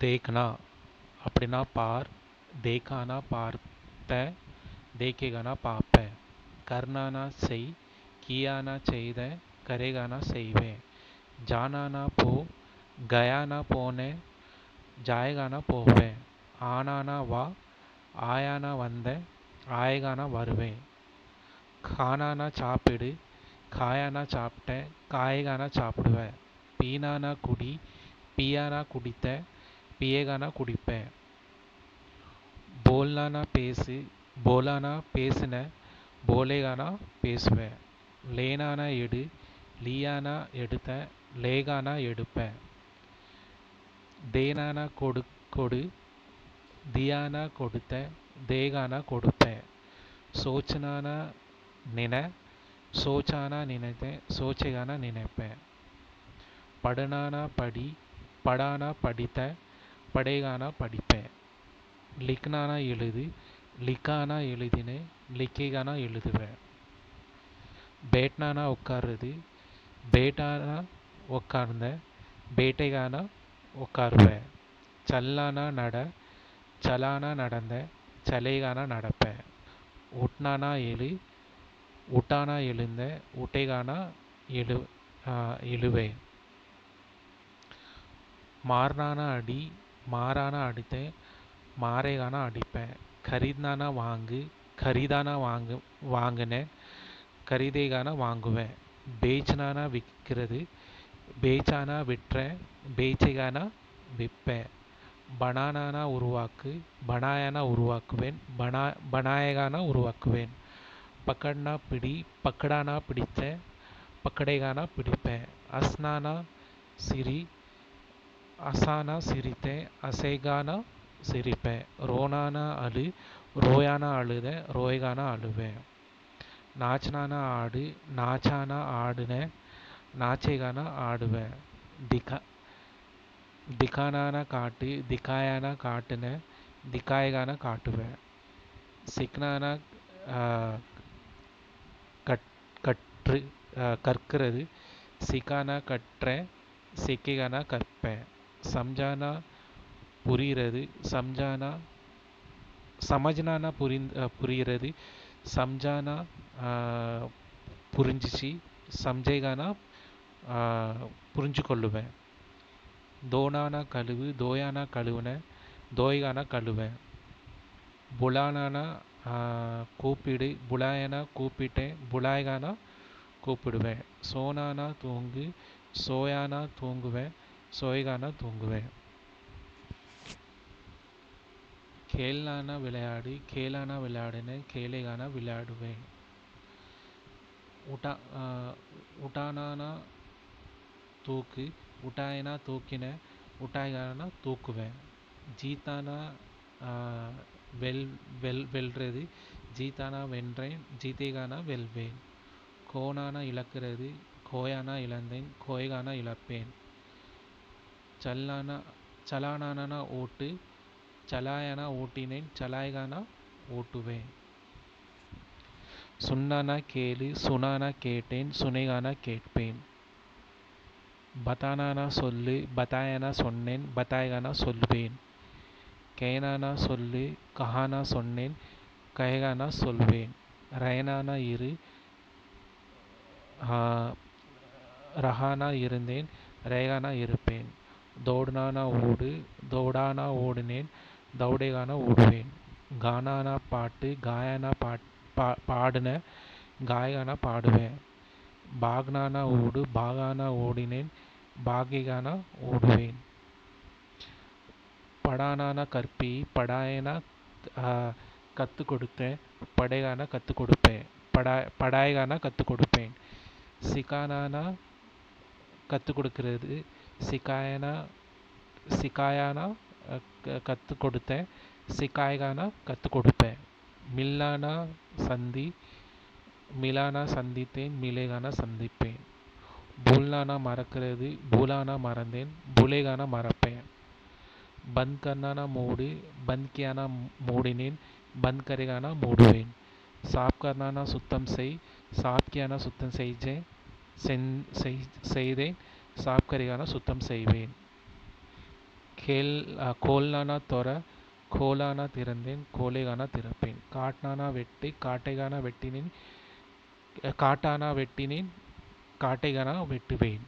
देखना அப்படின்னா பார், தேக்கானா பார்ப்ப, தேக்கேகானா பார்ப்ப. கர்னானா செய், கியானா செய்த, கரேகானா செய்வேன். ஜானானா போ, கயானா போனேன், ஜாயகானா போவேன். ஆனானா வா, ஆயானா வந்தேன், ஆயகானா வருவேன். கானானா சாப்பிடு, காயானா சாப்பிட்டேன், காயகானா சாப்பிடுவேன். பீனானா குடி, பியானா குடித்த, பியேகானா குடிப்பேன். போல்னானா பேசு, போலானா பேசுன, போலேகானா பேசுவேன். லேனானா எடு, லீயானா எடுத்த, லேகானா எடுப்பேன். தேனானா கொடு கொடு, தியானா கொடுத்த, தேகானா கொடுப்பேன். சோச்சனானா நின, சோச்சானா நினைத்தேன், சோச்சைகானா நினைப்பேன். படனானா படி, படானா படித்த, படேகானா படிப்பேன். லிக்னானா எழுது, லிக்கானா எழுதினேன், லிக்கேகானா எழுதுவேன். பேட்னானா உட்காருது, பேட்டானா உட்கார்ந்த, பேட்டைகானா உட்காருவேன். சல்லானா நட, சலானா நடந்த, சலேகானா நடப்பேன். உட்னானா எழு, உட்டானா எழுந்த, உட்டைகானா எழு எழுவேன். மார்னானா அடி, மாறானா அடித்தேன், மாரேகானா அடிப்பேன். கரீத்னானா வாங்கு, கரீதானா வாங்கினேன், கரீதேகானா வாங்குவேன். பேச்னானா விற்கிறது, பேச்சானா விற்றேன், பேச்சைகானா விற்பேன். பனானானா உருவாக்கு, பனாயானா உருவாக்குவேன், பனாயகானா உருவாக்குவேன். பக்கட்னா பிடி, பக்கடானா பிடித்தேன், பக்கடேகானா பிடிப்பேன். அஸ்னானா சிரி, அசானா சிரித்தேன், அசேகானா சிரிப்பேன். ரோனானா அழு, ரோயானா அழுதேன், ரோயகானா அழுவேன். நாச்னானா ஆடு, நாச்சானா ஆடுனேன், நாச்சேகானா ஆடுவேன். திகா திகானானா காட்டு, திகாயானா காட்டுனேன், திகாயகானா காட்டுவேன். சிக்னானா கற்று கற்கிறது, சிகானா கற்றேன், சிக்கேகானா கற்பேன். சம்ஜானா புரிகிறது, சமஜ்னானா புரிகிறது, சம்ஜானா புரிஞ்சிச்சு, சம்ஜேகானா புரிஞ்சு கொள்ளுவேன். தோனானா கழுவு, தோயானா கழுவுனேன், தோய்கானா கழுவேன். புலானானா கூப்பிடு, புலாயனா கூப்பிட்டேன், புலாய்கானா கூப்பிடுவேன். சோனானா தூங்கு, சோயானா தூங்குவேன், சோய்கானா தூங்குவேன். கேல்னானா விளையாடு, கேலானா விளையாடினேன், கேலேகானா விளையாடுவேன். உட்டானானா தூக்கு, உட்டாயனா தூக்கினேன், உட்டாய்கானா தூக்குவேன். ஜீத்தானா வெல்றது, ஜீத்தானா வென்றேன், ஜீத்தேகானா வெல்வேன். கோனானா இழக்கிறது, கோயானா இழந்தேன், கோயகானா இழப்பேன். சலானானா ஓட்டு, சலாயானா ஓட்டினேன், சலாய்கானா ஓட்டுவேன். சுன்னானா கேளு, சுனானா கேட்டேன், சுனைகானா கேட்பேன். பதானானா சொல்லு, பதாயனா சொன்னேன், பதாய்கானா சொல்வேன். கேனானா சொல்லு, கஹானா சொன்னேன், கயகானா சொல்வேன். ரயனானா இரு, ரஹானா இருந்தேன், ரேகானா இருப்பேன். தோடுனானா ஓடு, தோடானா ஓடினேன், தௌடேகானா ஓடுவேன். கானானா பாட்டு, காயானா பாடுன, காயகானா பாடுவேன். பாக்னானா ஓடு, பாகானா ஓடினேன், பாகேகானா ஓடுவேன். படானானா கற்பி, படாயனா கற்றுக் கொடுத்தேன், படேகானா கற்றுக் கொடுப்பேன், படாயகானா கற்றுக் கொடுப்பேன். சிகானானா கற்றுக் கொடுக்கிறது, சிகாயானா கற்றுக் கொடுத்தேன், சிகாய்கானா கற்றுக் கொடுப்பேன். மில்லானா சந்தி, மிலானா சந்தித்தேன், மிலேகானா சந்திப்பேன். பூல்னானா மறக்கிறது, பூலானா மறந்தேன், புலேகானா மறப்பேன். பந்த் கர்னானா மூடு, பந்த் கியானா மூடினேன், பந்த் கரேகானா மூடுவேன். சாப் கர்னானா சுத்தம் செய், சாப் கியானா சுத்தம் செய்தேன், சாப் கரேகானா சுத்தம் செய்வேன். கோல்னானா தொற கோலானா திறந்தேன் கோலேகானா திறப்பேன் காட்னானா வெட்டி காட்டைகானா வெட்டினேன் காட்டானா வெட்டினேன் காட்டைகானா வெட்டுவேன்.